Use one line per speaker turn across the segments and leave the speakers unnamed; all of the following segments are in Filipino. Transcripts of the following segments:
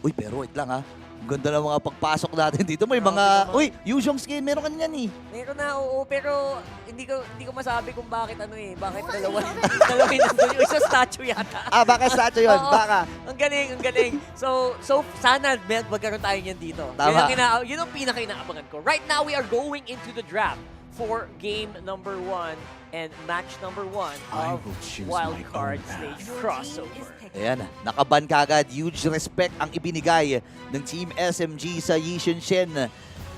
Uy, pero wait lang ha. Ang ganda ng mga pagpasok natin dito. May mga... Uy, Yuzhong skin, meron ka niyan eh.
Meron na, oo, pero hindi ko masabi kung bakit bakit dalawa yung nandun yung isa statue yata.
Baka statue yun.
Oo.
Baka.
Ang galing, ang galing. So sana magkaroon tayo niyan dito.
Tama.
Yun ang pinaka-inaabangan ko. Right now, we are going into the draft for game number 1 and match number 1 of Wildcard Stage Crossover.
Ayan, nakaban kagad. Huge respect ang ibinigay ng Team SMG sa Yixin Shen.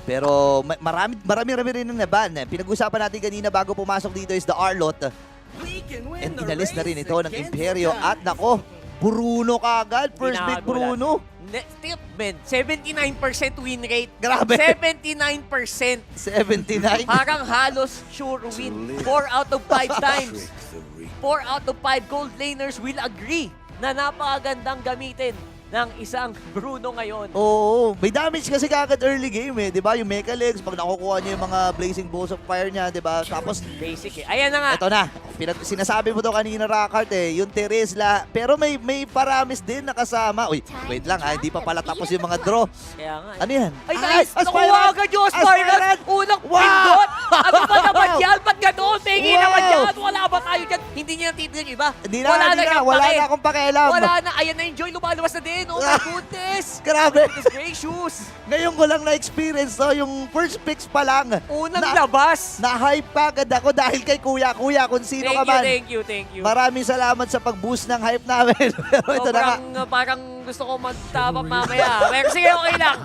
Pero marami rin ang naban. Pinag-usapan natin kanina bago pumasok dito is the Arlot. And inalis na rin ito ng Imperyo. At nako, Bruno kagad. First pick Bruno.
Still, man, 79% win rate.
Grabe.
79%.
79.
Parang halos sure win. 4 out of 5 times. 4 out of 5 gold laners will agree na napakagandang gamitin ng isang Bruno ngayon.
Oo, may damage kasi kagad early game eh, 'di ba? Yung Mecha Legs pag nakukuha niya yung mga blazing balls of fire niya, 'di ba? Tapos
Basic eh. Ayan na nga.
ito na. Sinasabi mo to kanina, Rakart eh, yung Teresla, pero may Paramis din nakasama. Uy, wait lang ha, hindi pa pala tapos yung mga draw.
Kaya nga.
Ano yan?
Ay guys, nakuha
Aspirant!
agad yung Aspirant! Unang pindot! Ano ba naman yan? Ba't gano'n? Tingin
Wow!
naman yan! Wala ba tayo dyan? Hindi niya natitignan yung iba.
Hindi na, wala na akong pakialam.
Wala na. Ayan na yung Joy. Lumalabas na din. Oh my goodness!
Grabe.
Goodness gracious!
Ngayon ko lang na-experience to, yung first picks pa lang.
Unang labas!
Na-hype agad ako dahil kay Kuya kung sino ka man.
Thank you.
Maraming salamat sa pag-boost ng hype namin. Pero ito na nga.
Parang gusto ko mag-top up mamaya. Pero sige, okay lang.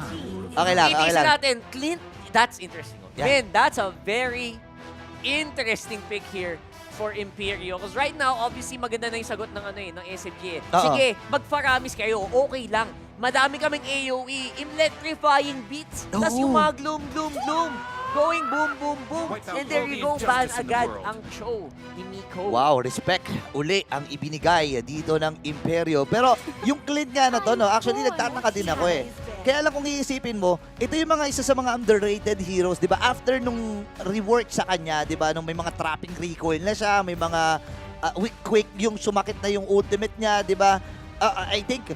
Okay lang.
Itisin natin. Clint, that's interesting.
Yeah.
Man, that's a very interesting pick here for Imperio. Because right now, obviously, maganda na yung sagot ng ng SMG.
Oo.
Sige, magparamis kayo. Okay lang. Madami kaming AoE. Electrifying beats. Tas yung mga gloom. Going boom, boom, boom. And there you go, ban agad ang show ni Miko.
Wow, respect uli ang ibinigay dito ng Imperyo. Pero yung Clint nga na to, no, actually nagtataka din ako eh. Kaya lang kung iisipin mo, ito yung mga isa sa mga underrated heroes, di ba? After nung rework sa kanya, di ba? Nung may mga trapping recoil na siya, may mga quick yung sumakit na yung ultimate niya, di ba? I think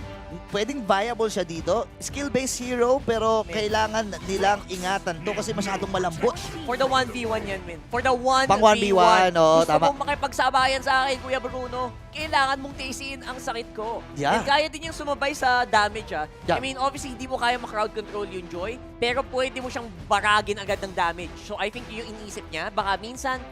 pwedeng viable siya dito. Skill-based hero, pero kailangan nilang ingatan to kasi masyadong malambot.
For the 1v1 yan, Min. For the 1v1.
Pang 1v1,
Gusto
tama.
mong makipagsabayan sa akin, Kuya Bruno. Kailangan mong tiisin ang sakit ko.
Yeah.
And kaya din yung sumabay sa damage, ah.
Yeah.
I mean, obviously, hindi mo kaya ma-crowd control yung Joy, pero pwede mo siyang baragin agad ng damage. So, I think yung iniisip niya, baka minsan,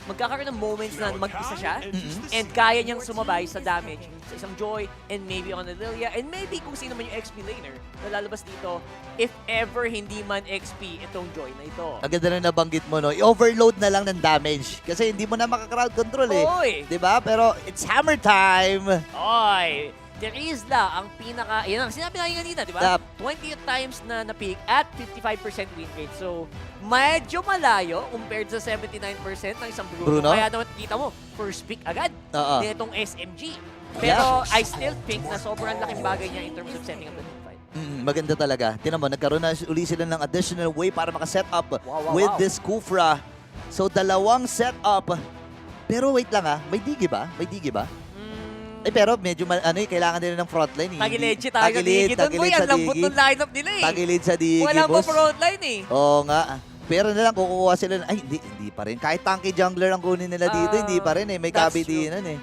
magkakaroon ng moments na mag-isa siya and kaya niyang sumabay sa damage sa isang Joy and maybe on a Lilia and maybe kung sino man yung XP laner na lalabas dito if ever hindi man XP itong Joy na ito.
Ang ganda na nabanggit mo, no? I-overload na lang ng damage kasi hindi mo na maka-crowd control eh.
Oy!
'Di ba? Pero it's hammer time.
Oy! Teresla ang pinaka, yan ang sinabi natin kanina, di ba? 20 times na na-pick at 55% win rate. So, medyo malayo compared sa 79% ng isang Bruno.
Bruno?
Kaya naman kita mo, first pick agad
Oo.
nitong SMG. Pero I still think na sobrang laking bagay niya in terms of setting up the fight.
Maganda talaga. Tinan mo, nagkaroon na uli sila ng additional way para maka-set up
Wow.
with this Kufra. So, dalawang setup. Pero wait lang may digi ba? May digi ba? Pero medyo kailangan nila ng frontline eh.
Tagilid tayo sa digi. Doon mo yan, lambot ng lineup nila eh.
Tagilid sa digi,
Wala pa
boss.
frontline eh.
Oo nga. Pero na lang, kukuha sila ay, hindi pa rin. Kahit tanky jungler ang kunin nila dito, hindi pa rin eh. May
That's
kabitinan eh.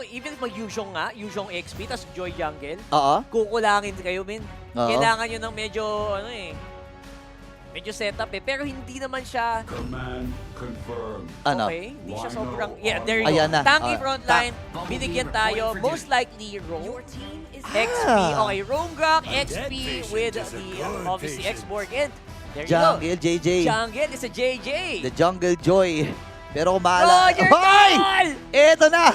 Even mag-Yuzhong Yuzhong XP, tas Joy Jungle,
Oo.
kukulangin kayo, Min.
Oo.
Kailangan nyo ng medyo, medyo setup eh. Pero hindi naman siya,
Command confirmed.
Ano?
okay, hindi siya sobrang, yeah, there you
Ayan
go.
na.
Tanky frontline, binigyan tayo, most likely Roam, XP, okay, Roam Grok, XP with the, obviously, X-Borg, and there you go.
Jungle, JJ.
Jungle is a JJ.
The Jungle Joy. Pero kung mahala...
Roger
Hoy!
Tol!
Eto na!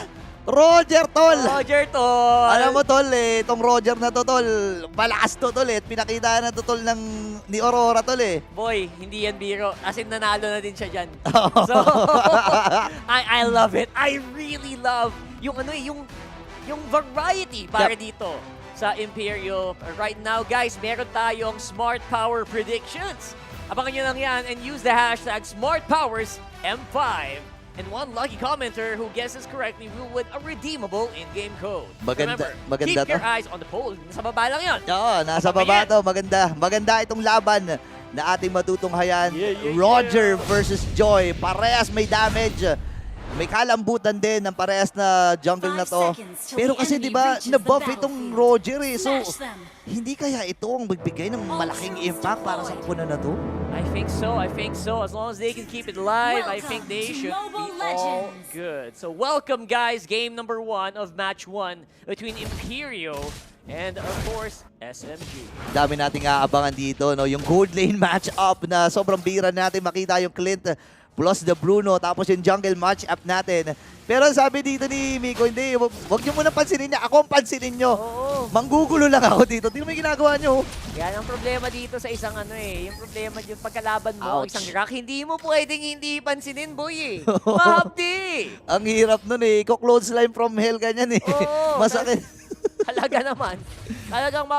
Roger Tol!
Roger Tol!
Alam mo Tol itong Roger na to Tol, malakas to Tol Pinakita na to Tol ni Aurora Tol
Boy, hindi yan biro. As in, nanalo na din siya dyan. So, I love it. I really love yung yung variety para dito sa Imperio. Right now, guys, meron tayong Smart Power Predictions. Abangan nyo lang yan and use the hashtag SmartPowersM5. And one lucky commenter who guesses correctly will win a redeemable in-game code.
Maganda-
Remember,
maganda
keep your
to.
eyes on the poll. Sa baba lang yun.
Oo, nasa
Ano ba
baba
yan?
to. Maganda. Maganda itong laban na ating matutunghayan.
Yeah.
Roger versus Joy. Parehas may damage. May kalambutan din ng parehas na jungle na to. Pero kasi di ba na-buff itong Roger eh. So, hindi kaya ito ang magbigay ng malaking impact para sa kupunan na to?
I think so. As long as they can keep it live, I think they
Welcome to
should be
Mobile
all
Legends.
good. So welcome, guys. Game number 1 of match 1 between Imperio and, of course, SMG.
Dami nating aabangan dito, no? Yung gold lane match-up na sobrang bira natin makita yung Clint plus the Bruno, tapos yung jungle match-up natin. Pero sabi dito ni Miko, hindi, wag nyo muna pansinin niya. Ako ang pansinin nyo.
Oo.
Manggugulo lang ako dito. Tingnan mo yung ginagawa nyo.
Yan ang problema dito sa isang yung problema yung pagkalaban mo,
Ouch.
isang rock, hindi mo pwedeng hindi pansinin, boy eh. Mahapdi!
Ang hirap nun eh. Iko-close line from hell ganyan eh.
Oo,
Masakit.
Talaga naman. Talagang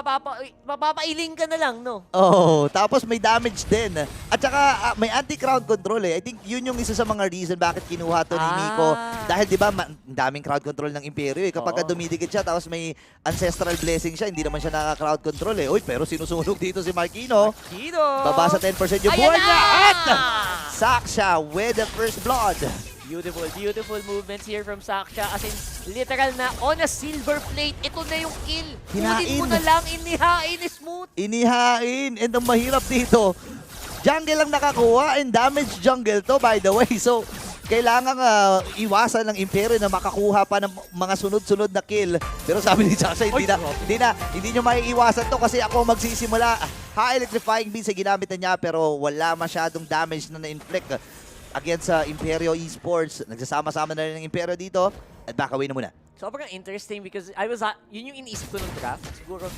mapapailing ka na lang, no?
Oh, tapos may damage din. At saka may anti-crowd control eh. I think yun yung isa sa mga reason bakit kinuha to ni Miko. Dahil 'di ba, daming crowd control ng Imperio eh. Kapag
Oo.
dumidikit siya tapos may ancestral blessing siya, hindi naman siya naka-crowd control eh. Uy, pero sinusunog dito si Marquino.
Kino!
Baba sa 10% yung
Ayan
buhay
na!
niya. At Saksha with the first blood.
Beautiful movements here from Saksha. As in, literal na on a silver plate. Ito na yung kill. Kunin mo
Hinain.
na lang, inihain, smooth.
Inihain. And ang mahirap dito, jungle lang nakakuha and damage jungle to by the way. So, kailangan iwasan ng Imperio na makakuha pa ng mga sunod-sunod na kill. Pero sabi ni Sasha, hindi nyo maiiwasan to kasi ako magsisimula. Ha-electrifying beam sa ginamit na niya pero wala masyadong damage na na-inflict against sa Imperio Esports. Nagsasama-sama na rin ng Imperio dito at back away na muna.
Sobrang interesting because yun yung iniisip ko ng draft. Siguro,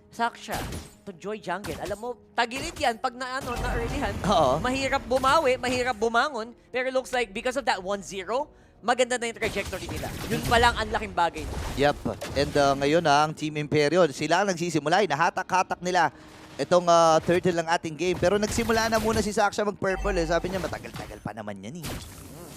Saksha, to Joy Jungle. Alam mo, tagilid yan pag na-earlyhan.
Oo.
Mahirap bumawi, mahirap bumangon. Pero looks like because of that 1-0, maganda na yung trajectory nila. Yun pa lang ang laking bagay.
Yep. And ngayon ang Team Imperio, sila ang nagsisimula. Nahatak-hatak nila itong turtle ng ating game. Pero nagsimula na muna si Saksha mag-purple. Sabi niya, matagal-tagal pa naman yan eh.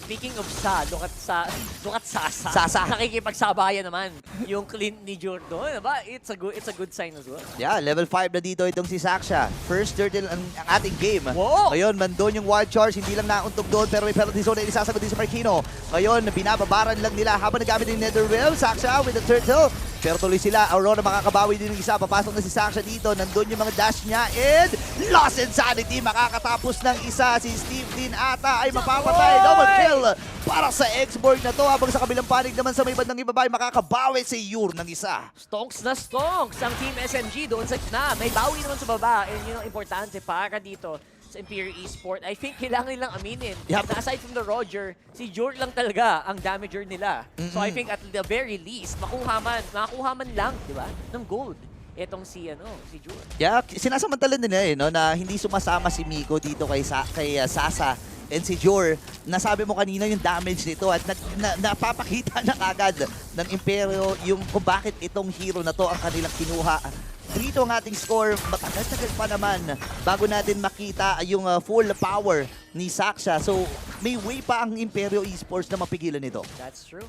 Speaking of look at Sasa.
Sasa.
Nakikipagsabayan naman yung Clint ni Jordo. Diba? It's a good sign as well.
Yeah, level 5 na dito itong si Saksha. First turtle ang ating game.
Wow!
Ngayon, mandon yung wild charge. Hindi lang nauntog doon, pero may penalty zone na isasagot din si Marquino. Ngayon, binababaran lang nila habang nagamit yung Netherrealm. Saksha with the turtle. Pero tuloy sila. Aurora makakabawi din ng isa. Papasok na si Saksha dito. Nandun yung mga dash niya. And lost insanity. Makakatapos ng isa. Si Steve din ata ay mapapatay. Double kill para sa X-Borg na to. Habang sa kabilang panig naman sa may bandang ibaba ay makakabawi si Yur ng isa.
Stonks na stonks ang Team SMG doon sa gitna. May bawi naman sa baba. And yun ang importante para dito sa Imperio Esport. I think kailangan nilang aminin
Yep.
na aside from the Roger, si Jor lang talaga ang damager nila. So I think at the very least, makakuha man lang, di ba, ng gold. Etong si Jor.
Yeah, sinasamantala nila no, na hindi sumasama si Miko dito kay Sasa and si Jor. Nasabi mo kanina yung damage nito at napapakita na kagad ng Imperio yung kung bakit itong hero na to ang kanilang kinuha. Dito ang ating score, matagal-tagal pa naman bago natin makita yung full power ni Saksha. So, may way pa ang Imperio Esports na mapigilan ito.
That's true.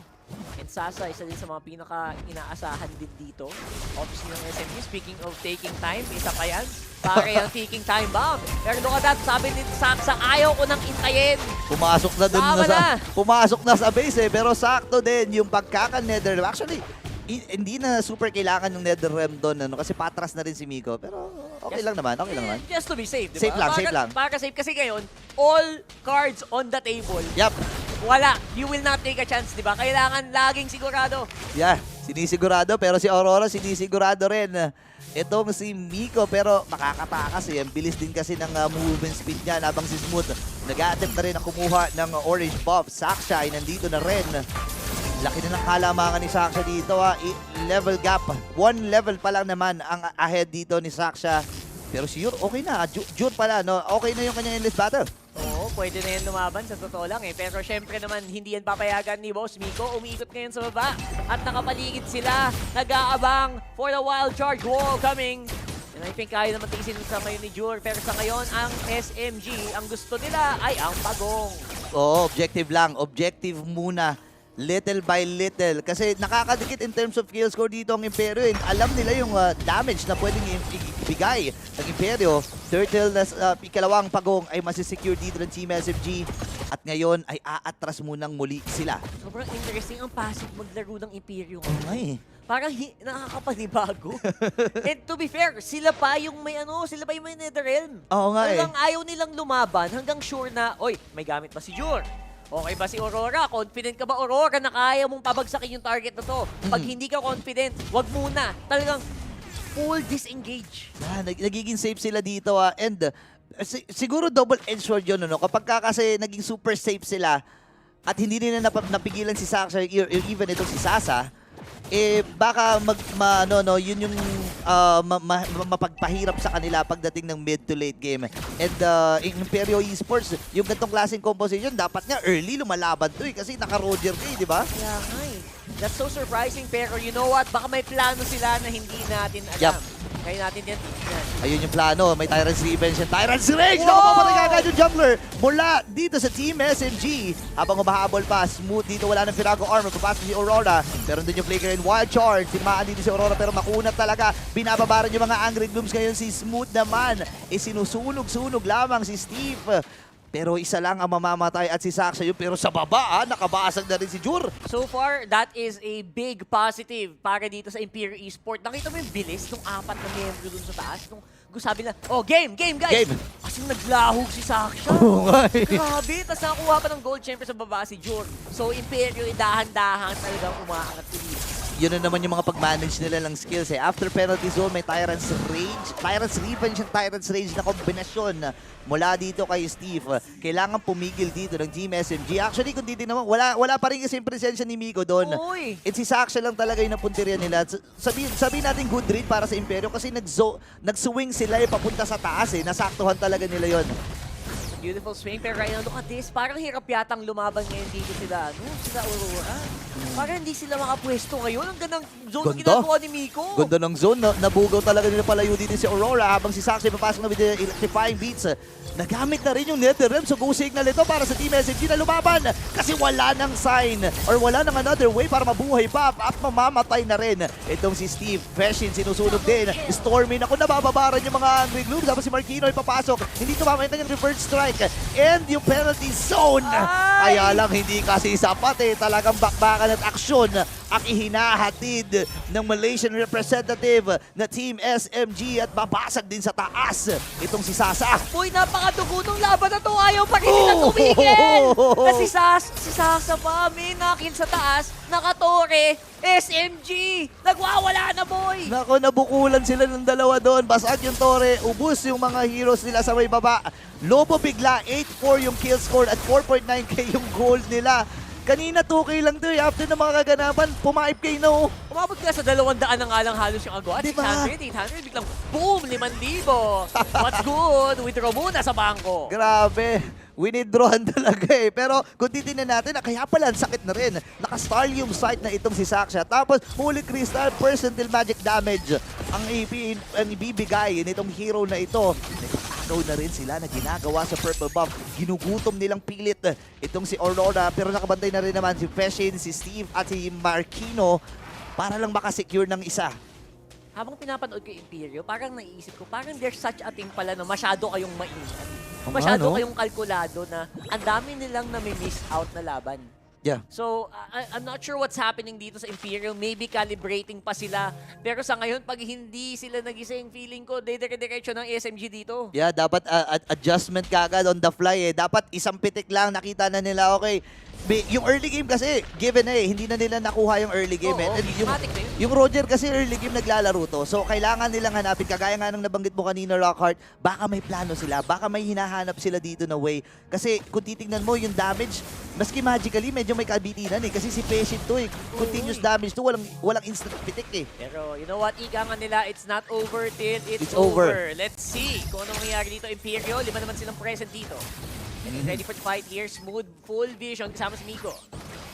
And Sasa, isa din sa mga pinaka-inaasahan din dito. Obviously ng SMG, speaking of taking time, isa pa yan. Para yung taking time bomb. Pero doon ka sabi ni Saksa, ayaw ko nang intayin.
Pumasok na dun
Tama na.
pumasok na sa base pero sakto din yung pagkaka-nether. Actually, hindi na super kailangan yung Netherrealm doon kasi patras na rin si Miko. Pero okay lang naman, okay lang naman.
Just to be safe, di ba?
Safe lang, safe lang.
Para safe kasi ngayon, all cards on the table.
Yup.
Wala. You will not take a chance, di ba? Kailangan laging sigurado.
Yeah, sinisigurado pero si Aurora sinisigurado rin. Itong si Miko pero makakatakas eh. Ang bilis din kasi ng movement speed niya habang si Smooth nag-attempt na rin na kumuha ng orange buff. Saksha ay nandito na rin. Laki na ng kalamangan ni Saksha dito level gap. 1 level pa lang naman ang ahead dito ni Saksha. Pero si Yur, okay na. June pala, no? Okay na yung kanyang endless battle.
Oo, pwede na yan lumaban sa totoo lang eh. Pero syempre naman, hindi yan papayagan ni Boss Miko. Umiikot ngayon sa baba. At nakapaligid sila. Nag-aabang for the wild charge wall coming. And I think kaya naman tiisin sa ngayon ni Jur. Pero sa ngayon, ang SMG, ang gusto nila ay ang pagong.
Oo, objective lang. Objective muna. Little by little. Kasi nakakadikit in terms of kill score dito ang Imperyo. And alam nila yung damage na pwedeng ibigay ng Imperyo. Turtle na ikalawang pagong ay masisecure dito ng Team SMG. At ngayon ay aatras munang muli sila.
Sobrang interesting ang passive maglaro ng Imperio.
Ay.
Parang nakakapanibago. And to be fair, sila pa yung may Netherrealm.
Oo nga
Hanggang ayaw nilang lumaban, hanggang sure na, oy, may gamit ba si Jur? Okay ba si Aurora? Confident ka ba, Aurora, na kaya mong pabagsakin yung target na to? Pag hindi ka confident, wag muna. Talagang full disengage.
Nagiging safe sila dito. And siguro double-edged sword yun. No? Kapag kasi naging super safe sila at hindi nila napigilan si Saxa or even itong si Sasa, baka yun yung mapagpahirap sa kanila pagdating ng mid to late game. And Imperio Esports, yung ganitong klaseng composition, dapat nga early lumalaban to kasi naka-Roger ka di ba?
Kaya nga That's so surprising, pero you know what? Baka may plano sila na hindi natin alam.
Yup.
Kaya natin yan tignan.
Ayun yung plano. May Tyrant's Revenge and Tyrant's Rage!
Wow!
Nakapapatay agad yung jungler mula dito sa Team SMG. Habang umahabol pa, smooth dito. Wala ng Firago Armor. Papasok si Aurora. Pero doon yung Flicker and Wild Charge. Tinamaan dito si Aurora pero makunat talaga. Binababaran yung mga Angry Glooms ngayon. Si Smooth naman. Sinusunog-sunog lamang si Steve. Pero isa lang ang mamamatay at si Saksha yun. Pero sa baba, nakabasag na rin si Jur.
So far, that is a big positive para dito sa Imperio Esport. Nakita mo yung bilis ng apat na miyembro dun sa taas. Nung sabi na, oh, game guys!
Game.
Kasi naglahog si Saksha.
Oo nga eh.
Grabe, tapos nakakuha pa ng gold syempre sa baba si Jur. So Imperio, dahan-dahan talagang umaangat ulit.
Yun na naman yung mga pag-manage nila ng skills eh. After penalty zone, may Tyrant's Rage, Tyrant's Revenge and Tyrant's Rage na kombinasyon mula dito kay Steve. Kailangan pumigil dito ng Team SMG. Actually, kung titignan mo, wala pa rin kasi yung presensya ni Migo doon.
Uy!
It's si Saksha lang talaga yung napuntirya nila. Sabihin natin good read para sa Imperio kasi nag-swing sila papunta sa taas eh. Nasaktuhan talaga nila yon.
Beautiful swing, pero right now, look at this. Parang hirap yatang lumaban ngayon dito sila Aurora. Parang hindi sila makapwesto ngayon. Ang gandang zone ginagawa ni Miko.
Ganda ng zone. Nabugaw talaga nila palayo dito si Aurora habang si Saksha papasok na with the electrifying beats. Nagamit na rin yung Netherrealm. So go signal ito para sa Team SMG na lumaban. Kasi wala nang sign or wala nang another way para mabuhay pa at mamamatay na rin. Itong si Steve Feshin sinusunog din. Stormy na kung nabababaran yung mga Angry Glooms. Tapos si Marquino ay papasok. Hindi tumamay na yung reverse strike. And yung penalty zone.
Ay!
Kaya lang hindi kasi sapat eh. Talagang bakbakan at aksyon ang ihinahatid ng Malaysian representative na Team SMG at babasag din sa taas itong si Sasa.
Uy, napakadugo ng laban na to. Ayaw pa rin nila tumigil. Kasi si Sasa pa, may nakil sa taas. Nakatore. SMG. Nagwawala na, boy.
Nako, nabukulan sila ng dalawa doon. Basag yung tore. Ubus yung mga heroes nila sa may baba. Lobo bigla. 8-4 yung kill score at 4.9k yung gold nila. Kanina 2K lang to eh. After ng mga kaganapan, pumaip-K na oh.
Umabot ka sa 200 na nga lang halos yung agwa.
Diba?
600, 800, biglang boom, 5,000. What's good? Withdraw muna sa bangko.
Grabe. Winidrawn talaga eh. Pero kung titignan natin, kaya pala ang sakit na rin. Naka-Starlium sight na itong si Saksha. Tapos Holy Crystal, percentile magic damage ang ibibigay nitong hero na ito. Nagpapagaw na rin sila na ginagawa sa purple buff. Ginugutom nilang pilit itong si Aurora. Pero nakabantay na rin naman si Feshin, si Steve at si Marquino para lang makasecure ng isa.
Habang pinapanood ko yung Imperio, parang naiisip ko, parang there's such a thing pala na masyado kayong maingat. Masyado kayong kalkulado na ang dami nilang nami-miss out na laban.
Yeah.
So, I'm not sure what's happening dito sa Imperial. Maybe calibrating pa sila. Pero sa ngayon, pag hindi sila nagising, feeling ko, dire-diretso ng SMG dito.
Yeah, dapat adjustment kagad on the fly eh. Dapat isang pitik lang, nakita na nila, okay. Yung early game kasi, given eh, hindi na nila nakuha yung early game.
Oo,
And
automatic na yun.
yung Roger kasi early game naglalaro to. So, kailangan nilang hanapin. Kagaya nga nang nabanggit mo kanina, Lockhart, baka may plano sila. Baka may hinahanap sila dito na way. Kasi kung titignan mo yung damage, maski magically, medyo may kabitinan eh. Kasi si Patient to eh. Continuous damage to, walang instant pitik eh.
Pero you know what, ika nga nila, it's not over till it's
over.
Let's see kung anong mangyayari dito. Imperio, 5 naman silang present dito. And ready for the fight here. Smooth, full vision kasama si Miko.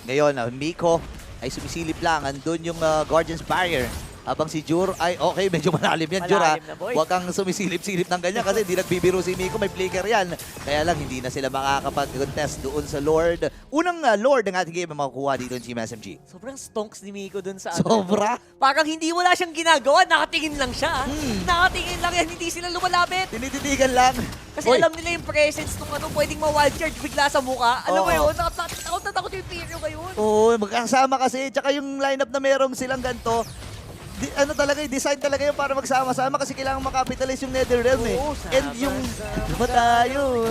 Ngayon, Miko ay sumisilip lang. Andun yung Guardian's Barrier. Habang si Jur ay okay, medyo malalim yan, Jur ha.
Malalim na, boy.
Huwag kang sumisilip-silip ng ganyan kasi hindi nagbibiro si Miko, may flicker yan. Kaya lang hindi na sila makakapag-contest doon sa Lord. Unang Lord ng ating game ang makukuha dito ng Team SMG.
Sobrang stonks ni Miko dun sa
Sobra?
Parang hindi wala siyang ginagawa, nakatingin lang siya.
Hmm.
Nakatingin lang yan, hindi sila lumalapit.
Tinititigan lang.
Kasi
Uy,
alam nila yung presence nung pwedeng ma-wild charge bigla sa mukha. Alam mo
Oo.
yun, takot na takot yung Imperial ngayon.
Oo, magkasama kasi. Tsaka yung lineup na merong silang ganito, ano talaga, design talaga yun para magsama-sama kasi kailangan makapitalize yung Netherrealm eh.
Oo,
And yung, diba tayo?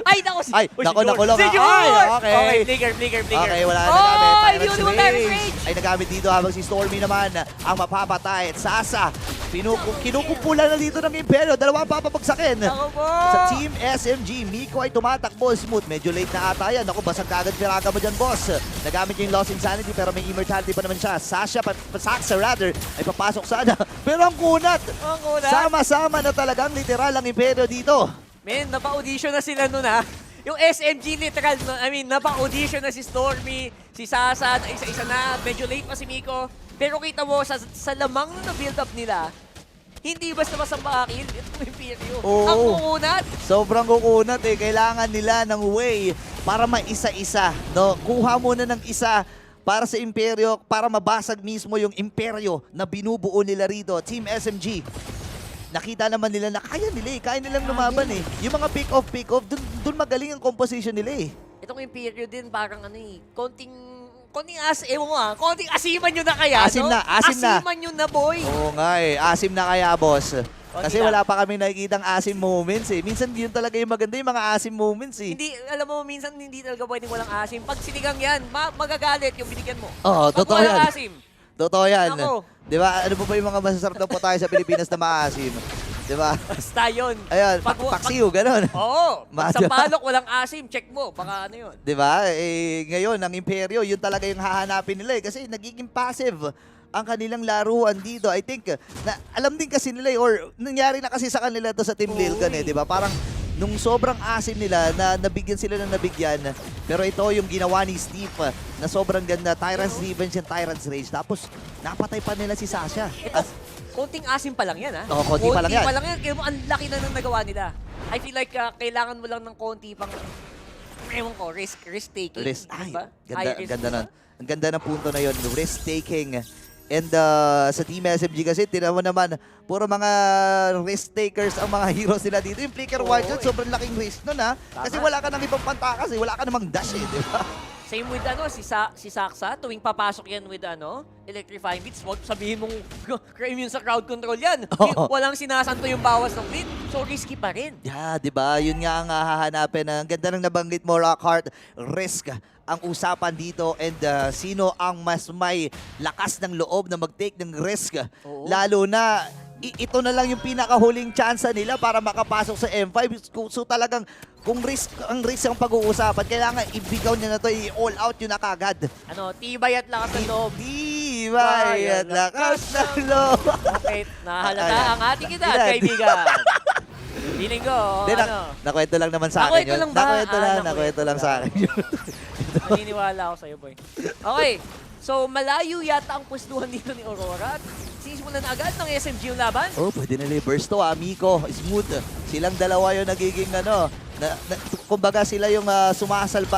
Ay, naku si...
Ay,
Uy,
naku,
si Jor.
naku lang.
Si Jor!
Ay, okay.
Okay, flicker.
Okay, wala na
Oh,
nagamit.
hindi
Tyrant's
mo Tyrant's
Rage
Rage.
ay nagamit dito habang si Stormy naman ang mapapatay. At Sasa, kinukumpulan na dito ng Imperyo. Dalawa ang papabagsakin.
Ako po.
Sa Team SMG, Miko ay tumatakbo. Smooth, medyo late na ata yan. Ako, basag kagad piraga mo dyan, boss. Nagamit niya yung Lost Insanity pero may Immortality pa naman siya. Saksa rather, ay papasok sana. Pero ang kunat,
Ang una.
sama-sama na talagang literal ang Imperyo dito.
Men, napa-audition na sila nun ha. Yung SMG literal, napa-audition na si Stormy, si Sasa, isa-isa na, medyo late pa si Miko. Pero kita mo, sa lamang na build up nila, hindi basta-basta makakil, itong Imperio.
Oo.
Ang kukunat.
Sobrang kukunat eh. Kailangan nila ng way para maisa-isa. No? Kuha muna ng isa para sa Imperyo, para mabasag mismo yung Imperyo na binubuo nila rito. Team SMG, nakita naman nila na kaya nila eh. Kaya nilang lumaban eh. Yung mga pick-off, dun magaling ang composition nila eh.
Itong Imperio din, parang konting asiman nyo na kaya,
Asim
no?
na, asim na.
Asiman nyo na, boy.
Oo nga eh. Asim na kaya, boss. Kasi
na.
wala pa kami nakikitang asim moments eh. Minsan yun talaga yung maganda, yung mga asim moments eh.
Hindi, alam mo, minsan hindi talaga pwedeng walang asim. Pag sinigang yan, magagalit yung binigyan mo.
Oo,
Pag
totoo
walang
yan.
asim,
Totoo yan.
Ako.
Di ba? Ano po ba yung mga masasarap na po tayo sa Pilipinas na maasim? Di ba?
basta yun.
Ayun,
Pag-
paksiw, gano'n.
Oo. Pag sa
Madyo.
palok, walang asim. Check mo. Baka ano yun.
Di ba? Eh, ngayon, ang Imperyo, yun talaga yung hahanapin nila eh. Kasi nagiging passive ang kanilang laruan dito. I think, na, alam din kasi nila eh, or nangyari na kasi sa kanila to sa Team Lilgan eh. Di ba? Parang nung sobrang asim nila na nabigyan sila ng nabigyan. Pero ito yung ginawa ni Steve na sobrang ganda. Tyrant's Revenge and Tyrant's Rage. Tapos, napatay pa nila si Sasha.
Ito, konting asim pa lang yan, ha?
Oo, konti pa lang yan.
Konti pa lang yan. Kaya mo, ang laki na nang nagawa nila. I feel like kailangan mo lang ng konti pang, ewan ko, risk-taking.
Risk. Ay,
Diba?
ganda,
High risk,
ganda
diba?
nun. Ang ganda ng punto na yun, risk-taking. And sa Team SMG kasi, tinawa naman, puro mga risk-takers ang mga heroes nila dito. Yung Flicker
Oo,
Wild Shot,
eh.
sobrang laking risk nun ha. Kasi
Tama.
wala ka nang ibang pantakas eh, wala ka namang dash eh, di ba?
Same with si Saksa, tuwing papasok yan with electrifying beats, wag sabihin mong immune sa crowd control yan.
Oo.
Walang sinasanto yung bawas ng clean, so risky pa rin.
Yeah, di ba? Yun nga ang hahanapin. Ang ganda ng nabanggit mo, Rockhart. Risk ang usapan dito and sino ang mas may lakas ng loob na mag-take ng risk.
Oo.
Lalo na ito na lang yung pinakahuling chance nila para makapasok sa M5. So talagang kung risk ang pag-uusapan, kailangan ibigaw niya na to, i-all out yun na kagad.
Tibay at lakas ng loob.
Tibay at lakas ng loob.
Okay, nahalata
Ayan.
ang ating kita,
Ilan?
kaibigan. Feeling ko,
Hindi, nakwento lang naman sa akin
Nakwento
yun.
lang ba?
Nakwento
Nakwento
lang sa akin yun.
naniniwala ako sa'yo, boy. Okay, so malayo yata ang pwestuhan dito ni Aurora. Sisimulan na agad ng SMG yung laban.
Oh, pwede nila i-burst to, Miko. Smooth. Silang dalawa yung nagiging kumbaga sila yung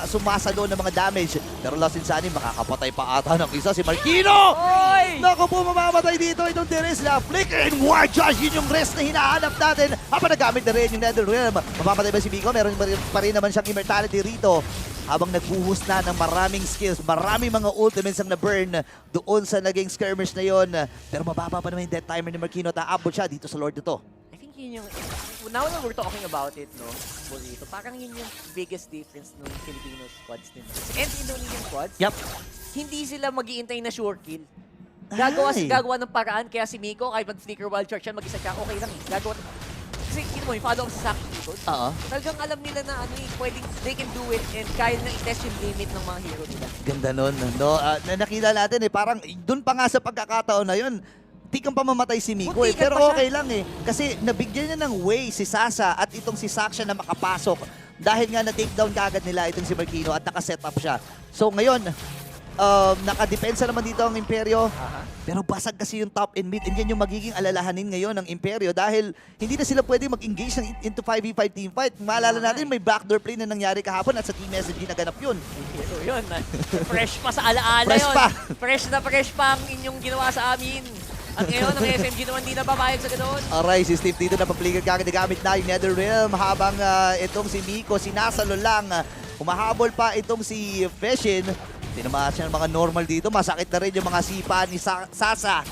sumasalo ng mga damage. Pero Lost Insanity, makakapatay pa ata ng isa, si Marquino!
Oy!
Naku po, mamamatay dito itong Teresla. Flicker and War Charge, yun yung rest na hinahanap natin. Habang nagamit na rin yung Netherrealm. Mamamatay ba si Miko? Meron pa rin naman siyang immortality rito. Habang nagbuhos na ng maraming skills, maraming mga ultimates ang na-burn doon sa naging skirmish na yon. Pero mababa pa naman yung death timer ni Marquino at aabot siya dito sa Lord na to.
I think yun yung, now that we're talking about it, no, Bolito, parang yun yung biggest difference ng Filipino squads din. And Indonesian squads,
Yup.
hindi sila mag-iintay na sure kill.
Ay.
Gagawa ng paraan, kaya si Miko, kahit mag-flicker wild charge siya, mag-isa siya, okay lang eh. Gagawa kasi yun mo, yung follow sa Saki Miko,
Oo.
talagang alam nila na pwedeng, they can do it and kaya na i-test yung limit ng mga hero nila.
Ganda nun. No? Nakita natin eh, parang dun pa nga sa pagkakataon na yun, tikang pamamatay si Miko eh.
Muntikan
Pero
pa siya.
okay lang eh. Kasi nabigyan niya ng way si Sasa at itong si Saksha na makapasok. Dahil nga na-take down kagad nila itong si Marquino at nakaset up siya. So ngayon, nakadepensa naman dito ang Imperyo. Pero basag kasi yung top and mid. And yan yung magiging alalahanin ngayon ng Imperyo dahil hindi na sila pwede mag-engage into 5v5 team fight. Maalala natin, may backdoor play na nangyari kahapon at sa Team SMG naganap yun.
Ito yun. Fresh pa sa alaala
Fresh
yun.
pa.
Fresh pa ang inyong ginawa sa amin. At ngayon, ang SMG naman di na babayag sa ganoon.
Alright, si Steve dito na papligad kagad gamit na yung Netherrealm habang itong si Miko sinasalo lang. Humahabol pa itong si Veshin. Tinamaan siya ng mga normal dito. Masakit na rin yung mga sipa ni Sasa.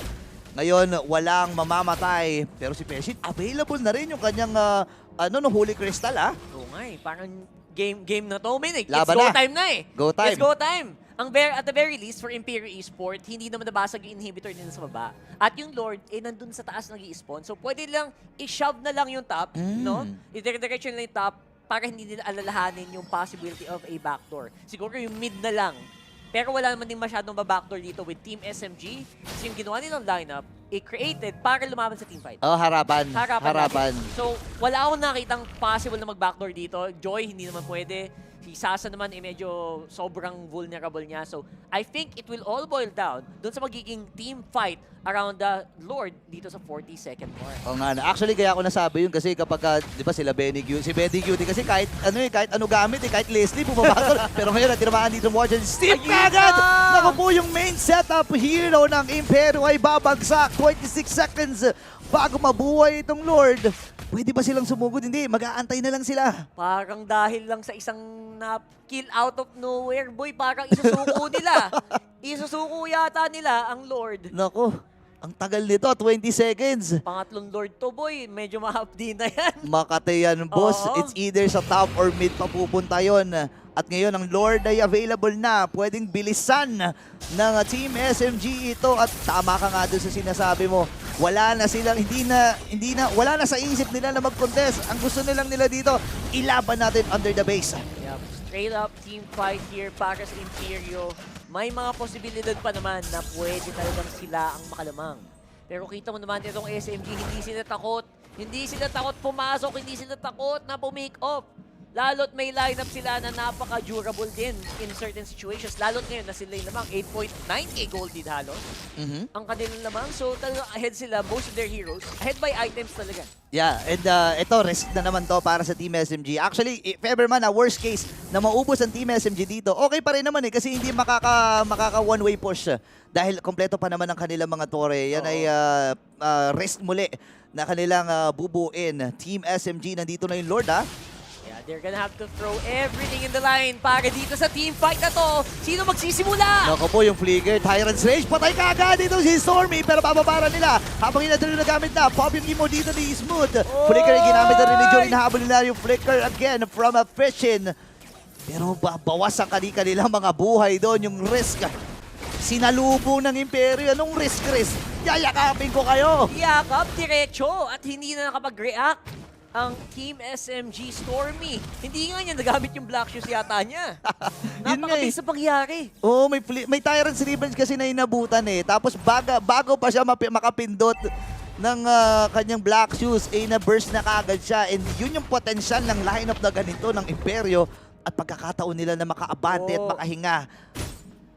Ngayon, walang mamamatay. Pero si Veshin, available na rin yung kanyang Holy Crystal, ha?
Oo nga eh, parang game na to, Minig. It's
Laban
go
na.
time na eh.
Go time.
It's go time. At the very least, for Imperial Esport, hindi naman nabasag yung inhibitor nila sa baba. At yung Lord, nandun sa taas nag-i-spawn. So, pwede lang i-shove na lang yung top, no? I-direction lang yung top para hindi nila alalahanin yung possibility of a backdoor. Siguro yung mid na lang. Pero wala naman din masyadong backdoor dito with Team SMG. Kasi yung ginawa nilang lineup, created para lumaban sa teamfight.
Oh, harapan.
Harapan. So, wala akong nakitang possible na mag-backdoor dito. Joy, hindi naman pwede. Si Sasa naman, medyo sobrang vulnerable niya. So, I think it will all boil down doon sa magiging team fight around the Lord dito sa 42nd mark.
Oo nga na. Actually, kaya ako nasabi yun kasi kapag, di ba sila Benny Cutie, si Benny Cutie kasi kahit ano gamit kahit Leslie bumabakol. Pero ngayon, tinamaan dito mo dyan, Steve kagad! Naku po yung main setup hero ng Imperio ay babagsak. 26 seconds bago mabuhay itong Lord. Pwede ba silang sumugod? Hindi, mag-aantay na lang sila.
Parang dahil lang sa isang na-kill out of nowhere, boy, parang isusuko nila. Isusuko yata nila ang Lord.
Naku, ang tagal nito, 20 seconds.
Pangatlong Lord to, boy. Medyo ma-update na yan.
Makate yan, boss.
Oo.
It's either sa top or mid pa pupunta yun. At ngayon, ang Lord ay available na. Pwedeng bilisan ng Team SMG ito. At tama ka nga doon sa sinasabi mo. Wala na silang, wala na sa isip nila na mag-contest. Ang gusto nilang nila dito, ilaban natin under the base.
Yep. Straight up team fight here para sa Imperio. May mga posibilidad pa naman na pwede talagang sila ang makalamang. Pero kita mo naman itong SMG, hindi sila takot. Hindi sila takot pumasok, hindi sila takot na pumake off. Lalo't may lineup sila na napaka-durable din in certain situations. Lalo't ngayon na sila yung lamang 8.9k gold din halos. Ang kanilang lamang. So talagang ahead sila, most of their heroes. Ahead by items talaga.
Yeah, and ito, risk na naman to para sa Team SMG. Actually, if ever man, worst case, na maubos ang Team SMG dito, okay pa rin naman kasi hindi makaka one-way push. Dahil kompleto pa naman ang kanilang mga tore. Yan ay risk muli na kanilang bubuin. Team SMG, nandito na yung Lord, ha?
They're gonna have to throw everything in the line para dito sa team fight na to. Sino magsisimula?
Naku po, yung Flicker, Tyrant's Rage, patay kagad dito si Stormy, pero bababara nila. Habang inadali na gamit na, pop yung emo dito ni Smooth. Flicker, ginamit na rin ni Jory, nahabol nila yung Flicker again from a Fishin. Pero bawas ang kanilang mga buhay doon, yung risk. Sinalubong ng Imperio, anong risk? Yayakapin ko kayo.
Yakap, diretso, at hindi na nakapag-react ang Team SMG Stormy. Hindi nga niya nagamit yung black shoes yata niya.
Yun nga eh.
Napakabilis sa pangyari.
Oo, may Tyrant's Revenge kasi na inabutan eh. Tapos bago pa siya makapindot ng kanyang black shoes, na-burst na kagad siya. And yun yung potential ng lineup na ganito ng Imperio at pagkakataon nila na makaabante at makahinga.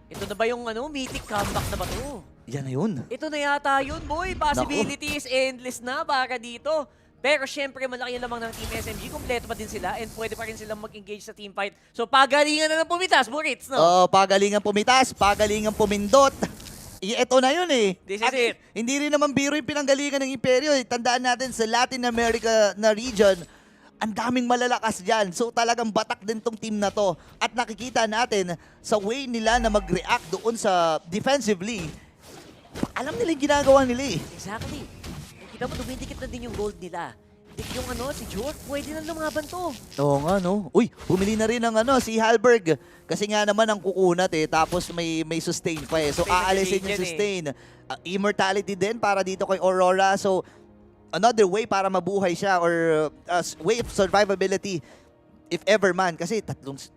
Ito na ba yung mythic comeback na ba to?
Yan na yun.
Ito na yata yun, boy. Possibilities endless na para dito. Pero syempre, malaki yung lamang ng Team SMG. Kompleto pa din sila and pwede pa rin silang mag-engage sa team fight. So, pagalingan na ng pumitas, Burits, no?
Oo, pagalingan pumitas, pagalingan pumindot. Ito na yun eh.
This is it.
Hindi rin naman biro yung pinanggalingan ng Imperio. Tandaan natin sa Latin America na region, ang daming malalakas dyan. So talagang batak din tong team na to. At nakikita natin sa way nila na mag-react doon sa defensively. Alam nila yung ginagawa nila eh.
Exactly. Kita mo, dumidikit na din yung gold nila. Yung si Jork, pwede na lumaban to.
Oo nga, no? Uy, bumili na rin ng si Halberg. Kasi nga naman ang kukunat eh. Tapos may sustain pa eh. So aalisin yung sustain. Immortality din para dito kay Aurora. So another way para mabuhay siya or way of survivability if ever man. Kasi 30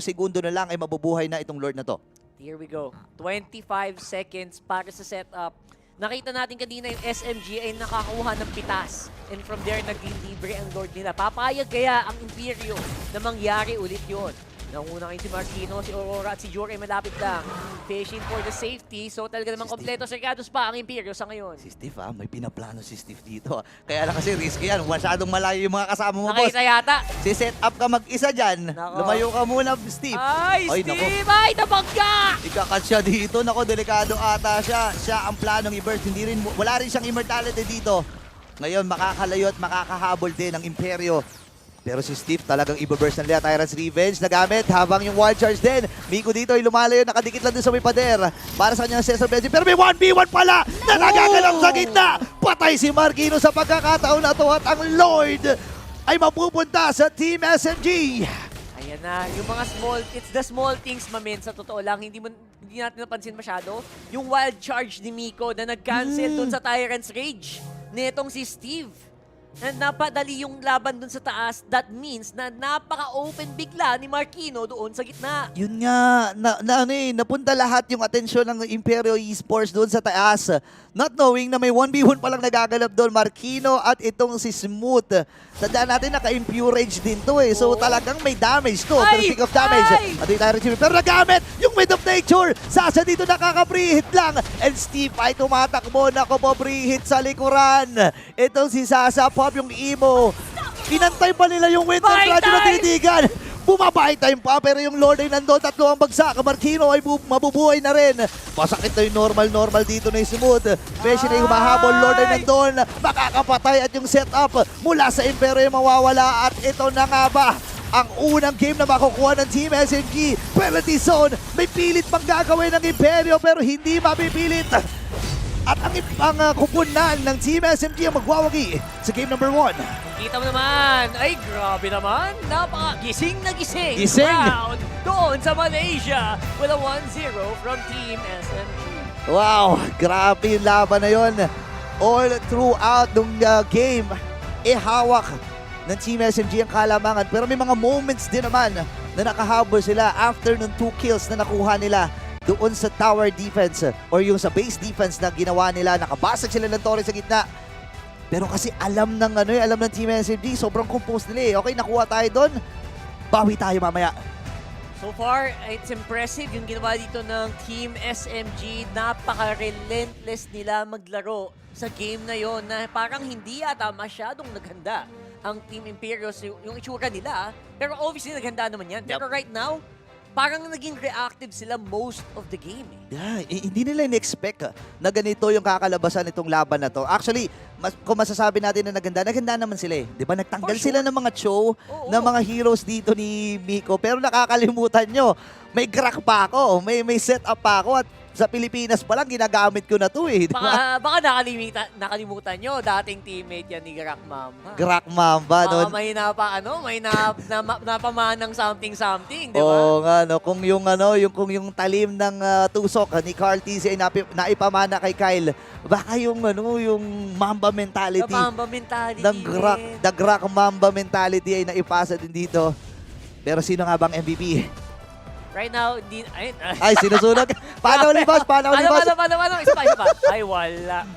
segundo na lang ay mabubuhay na itong Lord na to.
Here we go. 25 seconds para sa setup. Nakita natin kanina yung SMG ay nakakuha ng pitas. And from there, nag-libre ang Lord nila. Papayag kaya ang Imperio na mangyari ulit yun. Nauna kayo si Marquino, si Aurora at si Jor ay malapit lang. Fishing for the safety. So talaga namang kompleto sarkados pa ang Imperio sa ngayon.
Si Steve may pinaplano si Steve dito. Kaya lang kasi risky yan. Masyadong malayo yung mga kasama mo, boss.
Nakita yata.
Si set up ka mag-isa dyan.
Nako.
Lumayo ka muna, Steve.
Ay,
Nako.
Steve! Ay, nabangga!
Ikakat siya dito. Nako, delikado ata siya. Siya ang planong i-burst. Wala rin siyang immortality dito. Ngayon, makakalayo at makakahabol din ang Imperyo. Pero si Steve talagang i-burst ng Lea Tyrant's Revenge na gamit habang yung wild charge din. Miko dito ay lumalayo, nakadikit lang din sa may pader. Para sa kanyang Cesar Benji. Pero may 1v1 pala na nagaganap sa gitna. Patay si Marquino sa pagkakataon na to at ang Lord ay mapupunta sa Team SMG.
Ayan na, yung mga it's the small things, mamen, sa totoo lang, hindi natin napansin masyado. Yung wild charge ni Miko na nag-cancel dun sa Tyrant's Rage nitong si Steve. Na napadali yung laban dun sa taas, that means na napaka-open bigla ni Marquino doon sa gitna.
Yun nga, napunta lahat yung atensyon ng Imperio Esports doon sa taas. Not knowing na may 1v1 palang nagagalap doon, Marquino at itong si Smooth. Tandaan natin, naka-impurage din to eh. So
Oo.
talagang may damage to. Pero
Ay!
speak of damage,
Ay!
at yung Tyrant Jimmy. Pero nagamit yung Wind of Nature. Sasa dito nakaka-free hit lang. And Steve ay tumatakbo. Nako po, free hit sa likuran. Itong si Sasa, pop yung emo. Pinantay pa nila yung Winter
Bye
Tragedy na
time!
tinitigan. Bumabay time pa, pero yung Lord ay nandun. Tatlo ang bagsak. Marquino ay mabubuhay na rin. Masakit na yung normal dito na yung Smooth. Beshi na yung humahabol. Lord ay nandun. Makakapatay at yung setup mula sa Imperio ay mawawala. At ito na nga ba ang unang game na makukuha ng Team SMG. Penalty zone. May pilit pang gagawin ng Imperio pero hindi mapipilit. At ang kupunan ng Team SMG ang magwawagi sa game number 1.
Kita mo naman, ay grabe naman, napaka-gising na gising.
Gising.
Proud doon sa Malaysia with a 1-0 from Team SMG.
Wow, grabe yung laban na yun. All throughout nung game, hawak ng Team SMG ang kalamangan. Pero may mga moments din naman na nakahabol sila after nung 2 kills na nakuha nila doon sa tower defense or yung sa base defense na ginawa nila. Nakabasag sila ng torre sa gitna. Pero kasi alam ng Team SMG, sobrang composed nila eh. Okay, nakuha tayo doon. Bawi tayo mamaya.
So far, it's impressive yung ginawa dito ng Team SMG. Napaka-relentless nila maglaro sa game na yon na parang hindi yata masyadong naghanda ang Team Imperios, yung itsura nila. Pero obviously naghanda naman yan. Pero right now, parang naging reactive sila most of the game.
Yeah, hindi nila in-expect na ganito yung kakalabasan nitong laban na to. Actually, kung masasabi natin na naganda naman sila eh. Di ba? Nagtanggal
For sure.
sila ng mga show
Oo.
ng mga heroes dito ni Miko. Pero nakakalimutan nyo, may crack pa ako, may setup pa ako at sa Pilipinas pa lang ginagamit ko na to eh. Di ba?
Baka nakalimutan nyo, dating teammate yan ni Garak Mamba.
Crack Mamba
Baka
nun.
may napamanang something, di ba?
Oo nga, no? Kung yung talim ng tusok ni Carl TZ ay naipamana kay Kyle, baka yung Mamba mentality.
Mamba mentality.
The Grak Mamba mentality ay naipasa din dito. Pero sino nga bang MVP?
Right now,
Ay, sinusunog. Paano ulit, boss? Paano?
Isa pa. Ay, wala.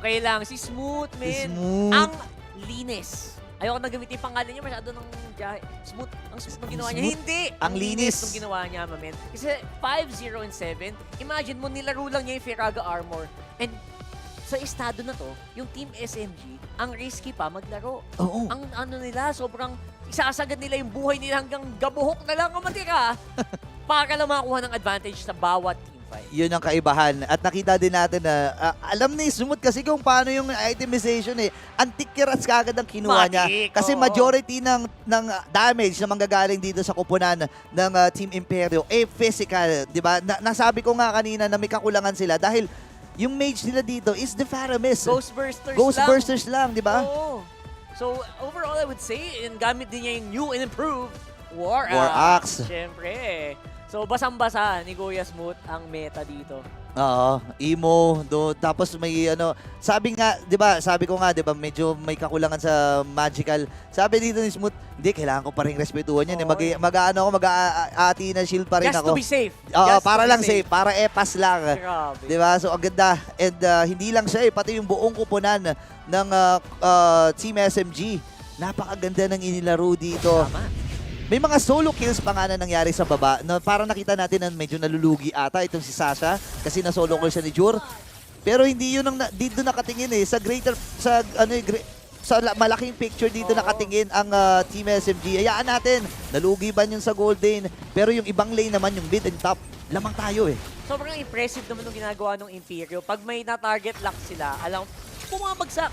Okay lang. Si Smooth, man.
Smooth.
Ang linis. Ayoko na gamitin yung pangalan niya, masyado ng smooth. Ang smooth ng ginawa niya.
Smooth.
Hindi.
Ang linis.
ng ginawa niya, mamen. Kasi 5-0 and 7, imagine mo, nilaro lang niya yung Firaga Armor. And sa estado na to, yung Team SMG, ang risky pa maglaro.
Oo.
Ang nila, sobrang isasagad nila yung buhay nila hanggang gabuhok na lang ang matira para lang makakuha ng advantage sa bawat team fight.
Yun ang kaibahan. At nakita din natin na alam ni Smooth kasi kung paano yung itemization eh. Anti-kirats kagad ang kinuha niya.
Matik,
Kasi
oo.
majority ng damage na manggagaling dito sa kupunan ng Team Imperio physical. Diba? Nasabi ko nga kanina na may kakulangan sila dahil yung mage nila dito is the Faramis.
Ghostbusters
lang, di ba?
Oo. So, overall, I would say, gamit din niya yung new and improved War
Axe.
Siyempre. So, basang-basa ni Goya Smooth ang meta dito.
Oo, emo, tapos may sabi ko nga, 'di ba, medyo may kakulangan sa magical. Sabi dito ni Smooth, hindi, kailangan ko pa rin respetuhan yan.
Oo.
Mag-aati na shield pa rin
Just
ako.
to be safe.
Oo,
Just
para
to be
lang safe, para epas lang.
Grabe.
'Di ba? So ang ganda. And hindi lang siya pati yung buong kupunan ng Team SMG. Napakaganda ng inilaro dito.
Tama.
May mga solo kills pa nga na nangyari sa baba. Na parang nakita natin na medyo nalulugi ata itong si Sasha kasi na-solo kill siya ni Jur. Pero hindi yun ang dito nakatingin eh. Sa greater, sa ano malaking picture dito nakatingin ang Team SMG. Hayaan natin, nalugi ba yun sa Golden. Pero yung ibang lane naman, yung mid and top, lamang tayo eh.
Sobrang impressive naman yung ginagawa ng Imperio. Pag may na-target lock sila, alam, pumabagsak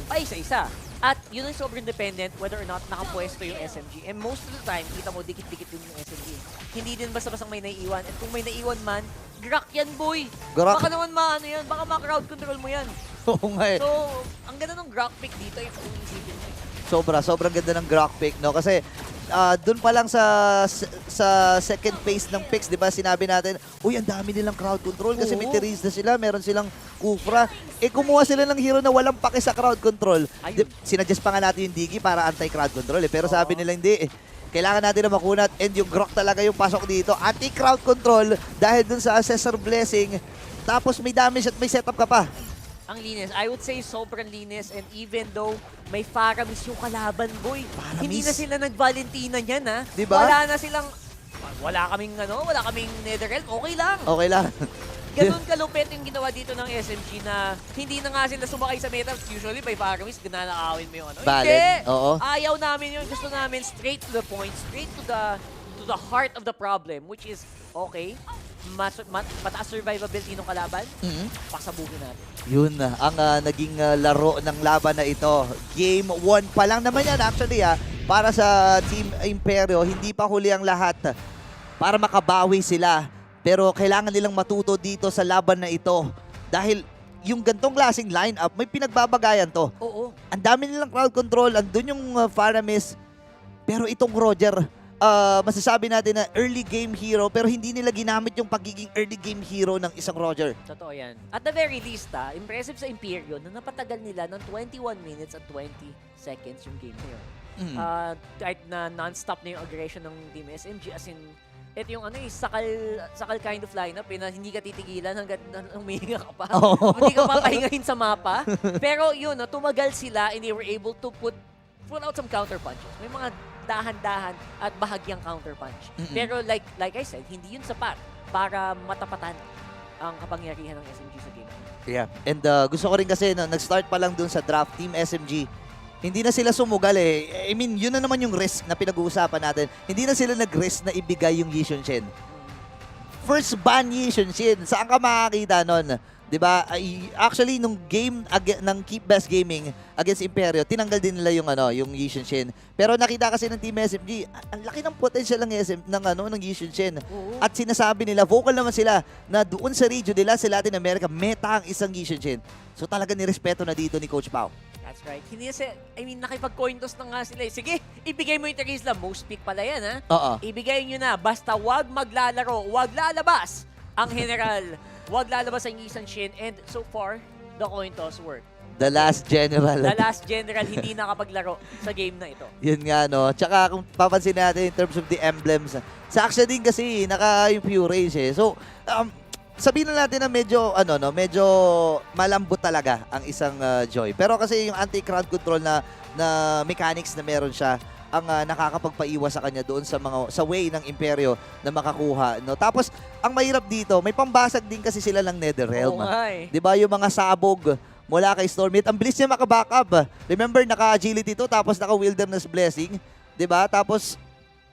pa isa-isa. At yun ang sobrang dependent whether or not nakapwesto yung SMG. And most of the time, kita mo, dikit-dikit din yung SMG. Hindi din basta-basta may naiiwan. At kung may naiiwan man, grak yan, boy!
Grak.
Baka naman maano yan, baka ma-crowd control mo yan.
Oo nga eh.
So, ang ganda ng grak pick dito, yung isipin mo.
Sobrang ganda ng Grok pick, no? Kasi doon pa lang sa second phase ng picks, di ba, sinabi natin, uy, ang dami nilang crowd control kasi may
Oo.
Therese na sila, meron silang Kufra. Eh, kumuha sila ng hero na walang pake sa crowd control.
Ayun.
Sinadjust pa nga natin yung Digi para anti-crowd control, eh. Pero sabi nila hindi, eh. Kailangan natin na makunat and yung Grok talaga yung pasok dito. Anti-crowd control dahil dun sa Assessor Blessing. Tapos may damage at may setup ka pa.
Ang linis. I would say sobrang linis and even though may Faramis yung kalaban, boy.
Faramis?
Hindi na sila nag-Valentina niyan, ha?
Diba?
Wala kaming Netherrealm, okay lang.
Okay lang.
Ganun kalupit yung ginawa dito ng SMG na hindi na nga sila sumakay sa meta. Usually, by Faramis, gananaawin mo yung ano.
Valen,
Hindi!
oo.
Ayaw namin yun. Gusto namin straight to the point, straight to the heart of the problem, which is, okay, mataas survivability ng kalaban, pasabugin natin.
Yun ang naging laro ng laban na ito. Game 1 pa lang naman yan actually para sa Team Imperio. Hindi pa huli ang lahat para makabawi sila. Pero kailangan nilang matuto dito sa laban na ito. Dahil yung gantong klaseng lineup, may pinagbabagayan to.
Oo.
Ang dami nilang crowd control, andun yung Faramis. Pero itong Roger, masasabi natin na early game hero pero hindi nila ginamit yung pagiging early game hero ng isang Roger.
Totoo yan. At the very least, impressive sa Imperio na napatagal nila ng 21 minutes at 20 seconds yung game na yun. Kahit na non-stop na yung aggression ng Team SMG, as in, ito yung sakal kind of lineup na hindi ka titigilan hanggat humihinga ka pa. Hindi ka papahingahin sa mapa. Pero yun, tumagal sila and they were able to put out some counter punches. May mga dahan-dahan at bahagyang counter punch. Pero like I said, hindi yun sapat para matapatan ang kapangyarihan ng SMG sa game.
Yeah. And gusto ko rin kasi nag-start pa lang dun sa draft Team SMG. Hindi na sila sumugal eh. I mean, yun na naman yung risk na pinag-uusapan natin. Hindi na sila nag-risk na ibigay yung Yi Xunshin. First ban Yi Xunshin. Saan ka makakita nun? 'Di ba? Actually nung game ng Keep Best Gaming against Imperio, tinanggal din nila yung Yi Xunshin. Pero nakita kasi ng Team SMG, ang laki ng potential ng Yi Xunshin. At sinasabi nila, vocal naman sila na doon sa region nila sa Latin America, meta ang isang Yi Xunshin. So talaga nirespeto na dito ni Coach Pao.
That's right. Hindi kasi, nakipag-coin toss na nga sila. Sige, ibigay mo yung Terizla. Most pick pala yan, ha?
Oo.
Ibigay nyo na. Basta wag maglalaro, wag lalabas ang general. Wag lalabas ang Yi Xunshin. And so far, the coin toss worked.
The last general.
The last general hindi nakapaglaro sa game na ito.
Yun nga, no? Tsaka kung papansin natin in terms of the emblems, sa Aksha din kasi, naka yung Pure Rage eh. So, sabihin na natin na medyo malambot talaga ang isang Joy. Pero kasi yung anti-crowd control na mechanics na meron siya, ang nakakapagpaiwas sa kanya doon sa way ng Imperio na makakuha, no? Tapos ang mahirap dito, may pambasag din kasi sila ng Netherrealm.
Oo nga eh.
'Di ba yung mga sabog mula kay Stormit, ang bilis niya maka-backup. Remember naka-agility to tapos naka-wilderness blessing, 'di ba? Tapos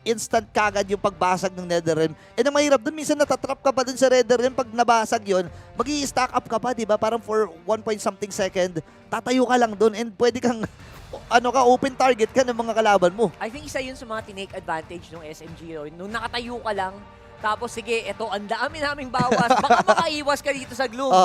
instant kagad yung pagbasag ng Netherrealm. And ang mahirap doon, minsan natatrap ka pa dun sa Netherrealm, pag nabasag yon, magi-stack up ka pa, 'di ba? Parang for 1 point something second, tatayo ka lang doon and pwede kang open target ka ng mga kalaban mo.
I think isa yun sa mga tinake advantage ng SMG. Nung nakatayo ka lang, tapos sige, eto, ang dami naming bawas. Baka makaiwas ka dito sa Gloom.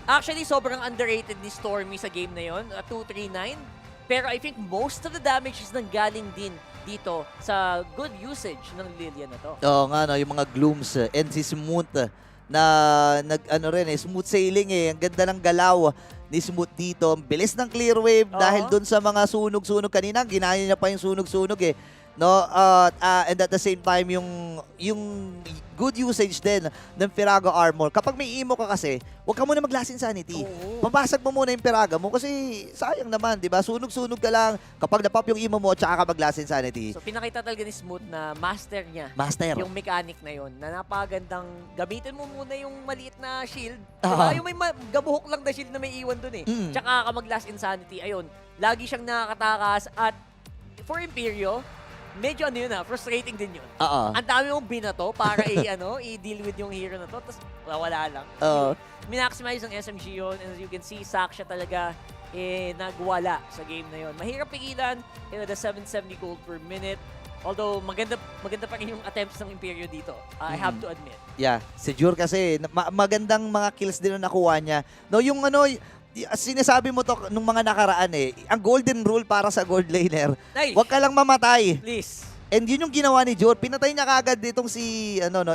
Actually, sobrang underrated ni Stormy sa game na yun, 239. Pero I think most of the damage is nanggaling din dito sa good usage ng Lilian na to.
Oo nga, no, yung mga Glooms and si Smooth na smooth sailing eh. Ang ganda ng galaw ni Smooth dito. Ang bilis ng clear wave dahil dun sa mga sunog-sunog kanina. Ginaya niya pa yung sunog-sunog eh. no? And at the same time, yung good usage din ng Firaga Armor. Kapag may emo ka kasi, huwag ka muna mag-Last Insanity.
Oo.
Mabasag mo muna yung Firaga mo kasi sayang naman, di ba? Sunog-sunog ka lang kapag napop yung emo mo, tsaka ka mag-Last Insanity.
So pinakita talaga ni Smooth na master niya
Master.
yung mechanic na yon, na napakagandang gamitin mo muna yung maliit na shield.
Aha.
Diba? Yung may gabuhok lang na shield na may iwan dun eh.
Mm.
Tsaka ka mag-Last Insanity, ayun, lagi siyang nakakatakas at for Imperio, medyo frustrating din yun.
Oo.
Ang dami mong binato para i-deal with yung hero na to, tapos wala lang.
Oo.
Minaximize ng SMG yun, and as you can see, Saksha talaga nagwala sa game na yun. Mahirap pigilan, the 770 gold per minute. Although, maganda pa rin yung attempts ng Imperio dito. I have to admit.
Yeah, si Jur kasi magandang mga kills din na nakuha niya. No, yung sinasabi mo to nung mga nakaraan ang golden rule para sa gold laner,
Ay,
huwag ka lang mamatay.
please.
And yun yung ginawa ni Jor. Pinatay niya kagad itong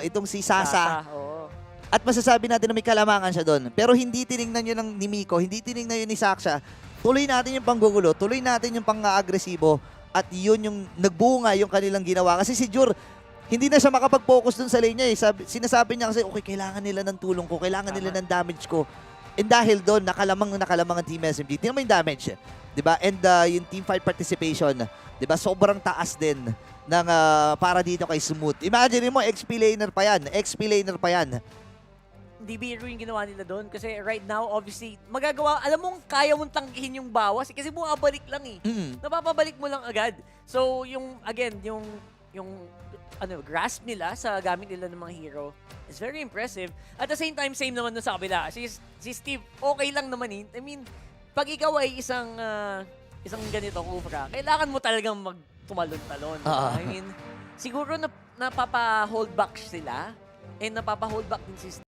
itong si Sasa.
Oo.
At masasabi natin na may kalamangan siya doon. Pero hindi tiningnan yun ng ni Miko, hindi tiningnan yun ni Saksha. Tuloy natin yung panggugulo, tuloy natin yung pang-agresibo. At yun yung nagbunga yung kanilang ginawa. Kasi si Jor, hindi na siya makapag-focus dun sa lane niya. Sinasabi niya kasi, okay, kailangan nila ng tulong ko, kailangan nila ng damage ko. And dahil doon, nakalamang ang Team SMG. Tingnan mo yung damage, diba? And yung team fight participation, diba? Sobrang taas din ng para dito kay Smooth. Imagine mo, XP laner pa yan.
Hindi biro yung ginawa nila doon. Kasi right now, obviously, magagawa, alam mong kaya mong tanggihin yung bawas. Kasi bumabalik lang eh. Napapabalik mo lang agad. So, yung grasp nila sa gamit nila ng mga hero is very impressive. At the same time, same naman dun sa kabila. Si Steve, okay lang naman eh. I mean, pag ikaw ay isang ganito, Kufra, kailangan mo talagang magtumalon-talon. I mean, siguro napapa-hold back sila and napapa-hold back din si Steve.